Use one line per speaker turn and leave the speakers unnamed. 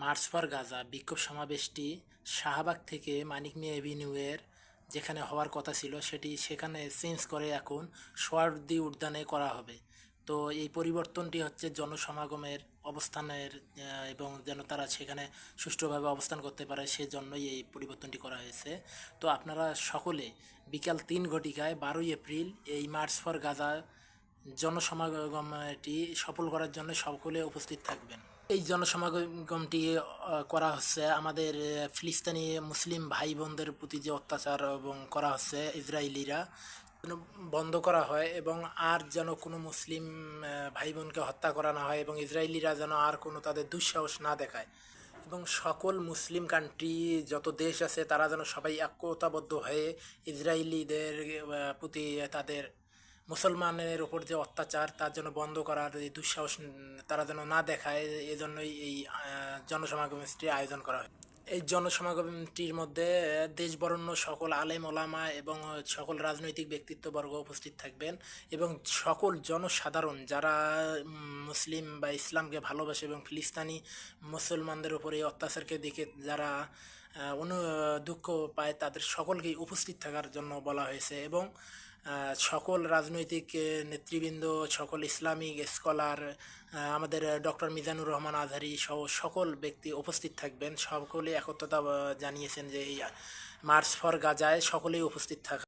March for Gaza বিক্ষোভ সমাবেশটি শাহবাগ থেকে মানিক মিয়া এভিনিউয়ের যেখানে হওয়ার কথা ছিল সেটি সেখানে চেঞ্জ করে এখন সোহরাওয়ার্দী উদ্যানে করা হবে। তো এই পরিবর্তনটি হচ্ছে জনসমাগমের অবস্থানের এবং যেন তারা সেখানে সুষ্ঠুভাবে অবস্থান করতে পারে সেজন্যই এই পরিবর্তনটি করা হয়েছে। তো আপনারা সকলে বিকাল 3 ঘটিকায় 12 এপ্রিল এই মার্চ ফর গাজা জনসমাগমটি সফল করার জন্য সকলে উপস্থিত থাকবেন। এই জনসমাগমটি করা হচ্ছে আমাদের ফিলিস্তিনি মুসলিম ভাই বোনদের প্রতি যে অত্যাচার এবং করা হচ্ছে ইসরায়েলিরা যেন বন্ধ করা হয় এবং আর যেন কোনো মুসলিম ভাই বোনকে হত্যা করা না হয় এবং ইসরায়েলিরা যেন আর কোনো তাদের দুঃসাহস না দেখায় এবং সকল মুসলিম কান্ট্রি যত দেশ আছে তারা যেন সবাই একতাবদ্ধ হয়ে ইসরায়েলিদের প্রতি তাদের মুসলমানের ওপর যে অত্যাচার তার জন্য বন্ধ করার এই দুঃসাহস তারা যেন না দেখায়, এজন্যই এই জনসমাগমটির আয়োজন করা হয়। এই জনসমাগমটির মধ্যে দেশ বরেণ্য সকল আলেম ওলামা এবং সকল রাজনৈতিক ব্যক্তিত্ববর্গ উপস্থিত থাকবেন এবং সকল জনসাধারণ যারা মুসলিম বা ইসলামকে ভালোবাসে এবং ফিলিস্তিনি মুসলমানদের উপর এই অত্যাচারকে দেখে যারা দুঃখ পায় তাদের সকলকেই উপস্থিত থাকার জন্য বলা হয়েছে এবং সকল রাজনৈতিক নেতৃবৃন্দ, সকল ইসলামিক স্কলার, আমাদের ডক্টর মিজানুর রহমান আজহারি সহ সকল ব্যক্তি উপস্থিত থাকবেন। সকলে একত্রতা জানিয়েছেন যে এই মার্চ ফর গাজায় সকলেই উপস্থিত থাকা।